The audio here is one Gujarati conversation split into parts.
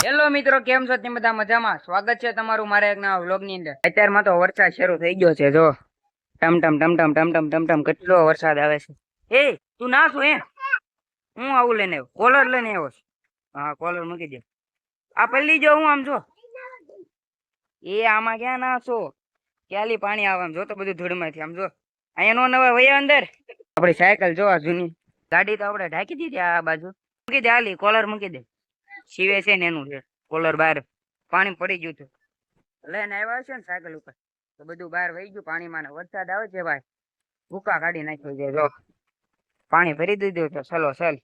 હેલો મિત્રો, કેમ છો? તમે બધા મજામાં? સ્વાગત છે તમારું મારા એક નવા વ્લોગ ની અંદર। અત્યારમાં તો વરસાદ શરૂ થઈ ગયો છે। જો ટમ ટમ ટમ ટમ ટમ ટમ ટમ ટમ કેટલો વરસાદ આવે છે। એ તું ના છો? હું આવું લઈને આવ્યો, કોલર લઈને આવ્યો છું। હા, કોલર મૂકી દે। આ પલ્લી જો હું આમ જો એ આમાં ક્યાં ના છો? ક્યાલી પાણી આવે આમ જો તો બધું ધૂળમાંથી આમ જો। અહીંયા નો નવા વયા અંદર આપડી સાયકલ જોવા જૂની ગાડી તો આપણે ઢાંકી દીધી આ બાજુ મૂકી દે। હાલી કોલર મૂકી દે। સીવે છે ને એનું છે કોલર બહાર પાણી પડી ગયું હતું લઈને આવ્યા છે ને સાયકલ ઉપર તો બધું બહાર વહી ગયું પાણીમાં। વરસાદ આવે છે ભાઈ, ભૂકા કાઢી નાખ્યો છે। જો પાણી ભરી દીધું છે સલોસલ।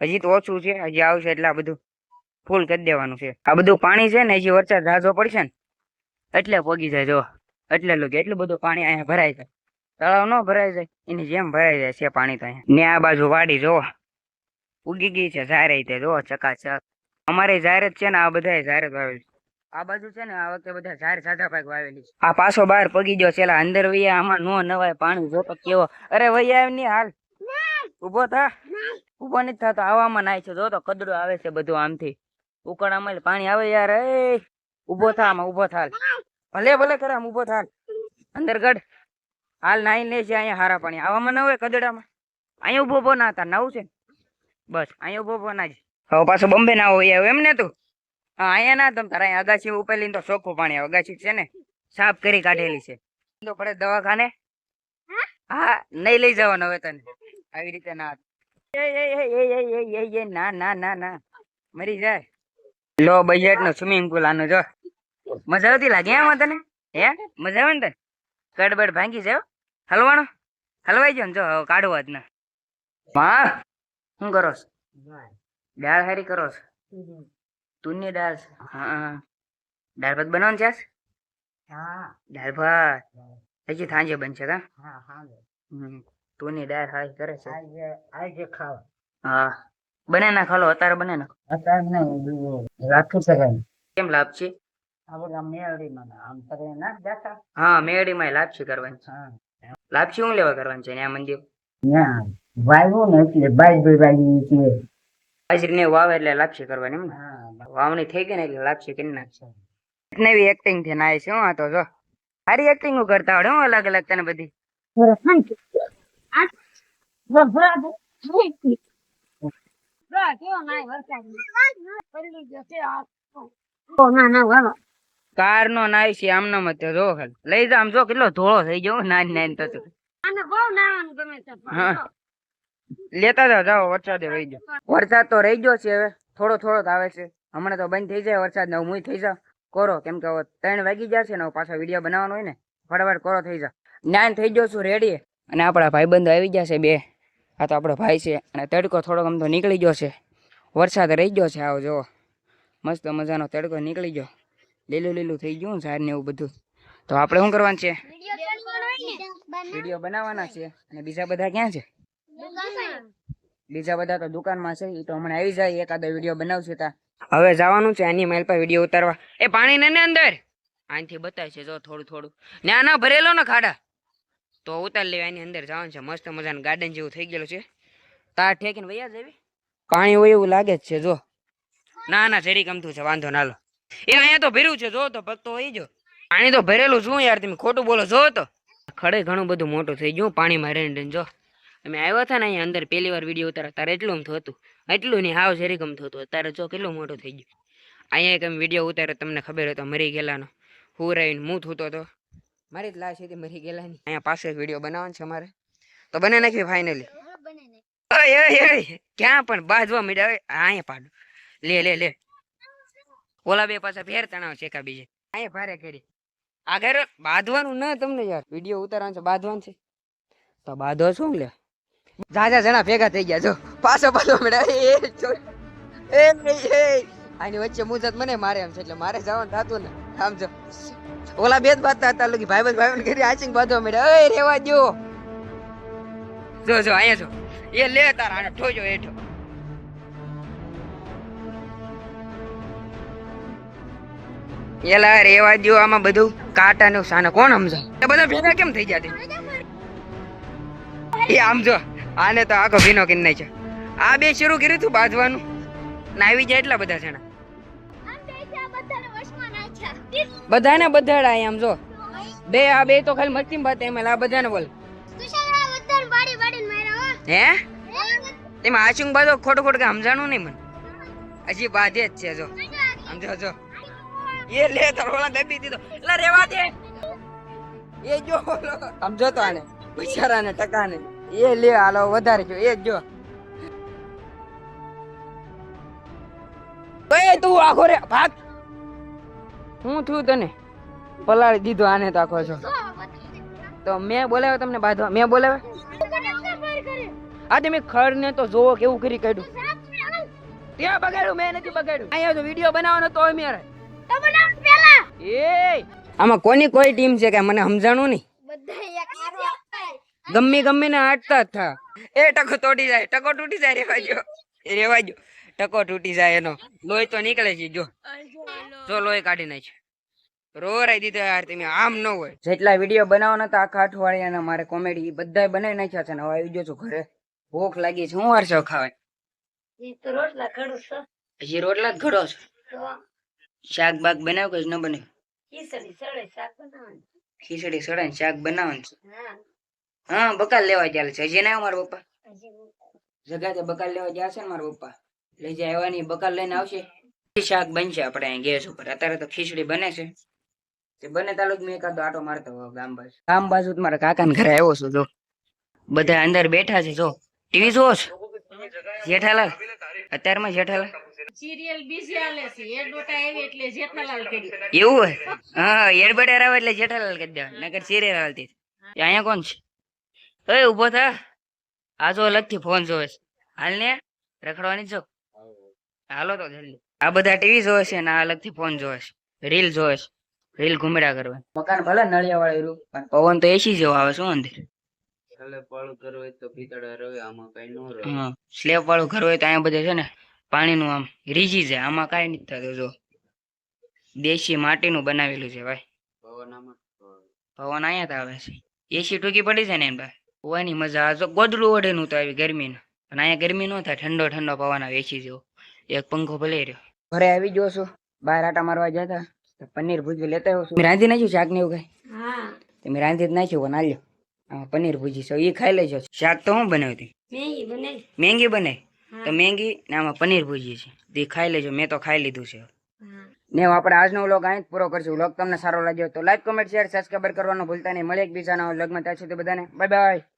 હજી તો ઓછું છે, હજી આવશે એટલે આ બધું ફૂલ કરી દેવાનું છે। આ બધું પાણી છે ને હજી વરસાદ ઝાઝો પડશે ને એટલે પોગી જાય। જો એટલે એટલું બધું પાણી અહીંયા ભરાય જાય। તળાવ ન ભરાય જાય એની જેમ ભરાઈ જાય છે પાણી તો અહીંયા ને। આ બાજુ વાડી જો ઉગી ગઈ છે ઝારે તે જો ચકાચક। અમારે જાહેર છે ને, આ બધા જાહેર વાવેલી આ બાજુ છે ને આ વખતે બધા જાહેર સાદા પાક વાવેલી છે। આ પાછો બહાર પગી ગયો છે અંદર વૈયા, આમાં નો નવાય પાણી જો તો કેવો। અરે વૈયા એમ ની હાલ ઉભો થા, ઉભો નથી થતો આવામાં નાય છે જો તો કદડો આવે છે બધું આમથી ઉકળામાં પાણી આવે યાર। એ ઉભો થા, આમાં ઉભો થાલ, ભલે ભલે કરે આમ ઉભો થાલ અંદર ગઢ હાલ નાઈ લે છે અહીંયા હારા પાણી આવામાં ના હોય કદડામાં। અહીંયા ઉભો ના હતા નવું છે બસ, અહીંયા ઉભો ના જ હવે પાછો બોમ્બે ના હોય એમ ને તું? હા, અહીંયા ના તમ તારે અહીંયા અગાસી ઉપેલી તો ચોખ્ખું પાણી આવે। અગાસી છે ને સાફ કરી કાઢેલી છે તો પડે દવાખાને। હા, નહીં લઈ જવાનું હવે તને આવી રીતે ના ના ના ના ના મરી જાય। લો બજેટ નો સ્વિમિંગ પુલ આનો જો મજા આવતી લાગે એમાં તને? હે મજા આવે ને તને? કડબડ ભાંગી જાય હલવાનો હલવાઈ ગયો ને જો હવે કાઢવા જ ના। હા શું કરો છો? દાળ હારી કરો છો? તુરની દાળ? હા, દાળ ભાત બનાવવાનું છે? હા, દાળ ભાત હજી સાંજે બનશે કા? તુરની દાળ હારી કરે છે આજે ખાવા? હા, બને ના ખાલો અત્યારે બને ના અત્યારે નહીં રાખી શકાય। કેમ લાપસી? હા, મેળીમાં લાપસી કરવાની છે। લાપસી શું લેવા કરવાની છે ત્યાં મંદિર? વાવ્યું ને એટલે બાજરી વાવે એટલે લાપસી કરવાની એમ ને? વાવણી થઈ ગઈ ને એટલે લાપસી કરી નાખશે। નવી એક્ટિંગ થી નાય છે હું તો જો સારી એક્ટિંગ કરતા આવડે હું અલગ અલગ તને બધી। કાર નો નાય છે આમનો મત જો ખાલી લઈ જા આમ જો કેટલો ધોળો થઈ ગયો નાની નાની તો લેતા જાઓ જાઓ વરસાદ રહી ગયો। વરસાદ તો રહી ગયો છે હવે થોડો થોડો જ આવે છે હમણાં તો બંધ થઈ જાય વરસાદ ને હું થઈ જાવ કોરો કેમ કે 3 વાગી જશે ને પાછા વિડીયો બનાવવાનો હોય ને ફટાફટ કોરો થઈ જાવ। જ્ઞાન થઈ ગયો છું રેડી અને આપણા ભાઈબંધો આવી ગયા છે બે। આ તો આપણો ભાઈ છે અને તડકો થોડોક આમ તો નીકળી ગયો છે, વરસાદ રહી ગયો છે। આવો જો મસ્ત મજાનો તડકો નીકળી ગયો, લીલું લીલું થઈ ગયું ઝાડ ને એવું બધું। તો આપણે શું કરવાનું છે? વિડીયો બનાવવાના છે અને બીજા બધા ક્યાં છે? બીજા બધા તો દુકાનમાં છે, એ તો હમણાં આવી જાય એકાદો વિડીયો બનાવશે તા। હવે જવાનું છે આની માઇલ પર વિડીયો ઉતારવા। એ પાણી ને અંદર આનથી બતાય છે જો થોડું થોડું ના ભરેલો ને ખાડા તો ઉતાર લેવા એની અંદર જવાનું છે। મસ્ત મજાનું ગાર્ડન જેવું થઈ ગયેલું છે, તાર ઠેકીને વૈયા જેવી પાણી હોય એવું લાગે જ છે। જો ના જરી ગમતું છે વાંધો ના લો। એ અહીંયા તો ભર્યું છે જો તો ભક્તો હોય જો પાણી તો ભરેલું શું યાર તમે ખોટું બોલો જો તો ખડે ઘણું બધું મોટું થઈ ગયું પાણીમાં રહીને। જો અમે આવ્યા હતા ને અહીંયા અંદર પહેલી વાર વિડીયો ઉતારા તારે એટલું થતું એટલું નહીં હાવ જરી ગમતું હતું, અત્યારે જો કેટલું મોટું થઈ ગયું। અહીંયા તમે વિડીયો ઉતાર્યો તમને ખબર હતો મરી ગયેલાનો હું રહીને હું થતો હતો મારી જ લાશ હતી મરી ગયેલાની। અહીંયા પાસે વિડીયો બનાવવાનો છે અમારે તો બને નાખી ફાઇનલી। ક્યાં પણ બાજવા મીડા અહીંયા પાડો લે ઓલા બે પાછા ફેર તણાવ છે કા બીજે અહીંયા ભારે કરી આગળ બાંધવાનું ના તમને યાર વિડીયો ઉતારવાનું છે બાંધવાનું છે તો બાંધો શું લે જાજા જણા ભેગા થઈ ગયા। જો પાછો મેળા આની વચ્ચે મુજત મને મારે એમ છે એટલે મારે જવાનું થતું ને આમ જો ઓલા બે જ બાંધતા હતા લોકો ભાઈ કરી આચિંગ બાંધવા મેળા એ રેવા દો જો અહીંયા જો એ લે તારા ઠોજો હેઠો એલા રેવા દો આમાં બધું કાંટા નું સાને કોણ સમજાવ એ બધા ભેગા કેમ થઈ ગયા એ આમ જો આને તો આખો ભીનો કરી નાખ્યો। આ બે શરૂ કર્યું તું બાંધવાનું ના આવી જાય એટલા બધા જણા બધાને બધાડા આમ જો બે આ બે તો ખાલી મસ્તી બાત એમ આ બધાને બોલ હે તેમાં આચુંગ બાજુ ખોટું ખોટું કે સમજાણું નહીં મને હજી બાધે જ છે જો સમજો જો એ લે તરોલા દબી દીધો એટલે રેવા દે એ જો સમજો તો આને બિચારાને ટકાને એ લે હાલો વધારે જો એ જો એ તું આખો રે ભાગ હું થયું તને પલાળી દીધો આને તો આખો છો તો મેં બોલાવ્યો તમને બાંધવા મેં બોલાવ્યો આ તમે ખડ ને તો જોવો કેવું કરી કાઢ્યું ત્યાં બગાડ્યું મેં નથી બગાડ્યું અહીંયા તો વિડીયો બનાવવાનો તો મેરે એ આમાં કોની કોઈ ટીમ છે કે મને સમજાણું નહીં ગમે ને હાટતા જ થા એ ટકો તોડી જાય ટકો તૂટી જાય રેવા જો ટકો તૂટી જાય એનો લોહી તો નીકળે છે જો લોહી કાઢી નાખે રોરાઈ દીધો યાર તમે આમ ન હોય જેટલા વિડીયો બનાવવાના હતા આખા અઠવાડિયાના મારે કોમેડી બધા બનાવી નાખ્યા છે ને હવે આવી ગયો છું ઘરે ભૂખ લાગી છે હું વારસો ખાવાય હજી રોટલા જ ઘડો છો શાક બાક બનાવ કે ન બને ખીચડી સડે ને શાક બનાવવાનું છે હા બકાલ લેવા ચાલે છે હજી ના મારા પપ્પા જગા બકાલ લેવા ગયા છે ને મારા પપ્પા લઈ જાય આવવાની બકાલ લઈને આવશે શાક બનશે આપણે અહીં ગેસ ઉપર અત્યારે તો ખીચડી બને છે તે બને તાલુક મેં એકાદો આટો મારતો ગામ બાજુ મારા કાકા ને ઘરે આવ્યો છું જો બધા અંદર બેઠા છે જો ટીવી જોવો છો જેઠાલાલ અત્યારમાં જેઠાલાલ સિરિયલ બીજી આલે છે એડવર્ટાઈઝ આવી એટલે જેઠાલાલ કરી એવું હોય હા એડવર્ટાઈઝ આવે એટલે જેઠાલાલ કરી દેવા નકર સિરિયલ હાલતી અહીંયા કોણ છે એ ઉભો થા આ જો અલગથી ફોન જોવે છે હાલ ને રખડવાની જો હાલો તો જલ્દી આ બધા ટીવી જોવે છે ને આ અલગથી ફોન જોવે છે રીલ જોવે છે રીલ ઘુમેડા કરવા મકાન ભલે નળિયા વાળું રૂમ પણ પવન તો એસી જેવો આવે શું અંદર સ્લેબ વાળું ઘર હોય તો અહીંયા બધે છે ને પાણીનું આમ રીજી જાય આમાં કઈ નથી થતું જો દેશી માટીનું બનાવેલું છે ભાઈ પવન અહીંયા તો આવે છે એસી ટૂંકી પડી જાય ને એમ ભાઈ હોવાની મજા જો ગોદડું ઓઢેનું તો આવી ગરમીનું પણ અહીંયા ગરમી ન થાય ઠંડો ઠંડો પવન આવે એસી જેવો એક પંખો ભલે રહ્યો ઘરે આવી ગયો છું બહાર આટા મારવા જતા પનીર ભૂજી લેતા આવ્યો છું રાંધી નાખ્યું શાક ને એવું કઈ તમે રાંધી જ નાખ્યું પણ હાલ્યો આમાં પનીર ભૂજી છે એ ખાઈ લેજો શાક તો હું બનાવ્યું મેંગી બનાવી તો મેંગી ને આમાં પનીર ભૂજી છે તે ખાઈ લેજો મેં તો ખાઈ લીધું છે ને આપણે આજનો વ્લોગ અહીં જ પૂરો કરશું વ્લોગ તમને સારો લાગ્યો તો લાઈક કમેન્ટ શેર સબસ્ક્રાઇબ કરવાનું ભૂલતા નહીં મળે એક બીજાના વ્લોગમાં ત્યાં સુધી બધાને બાય બાય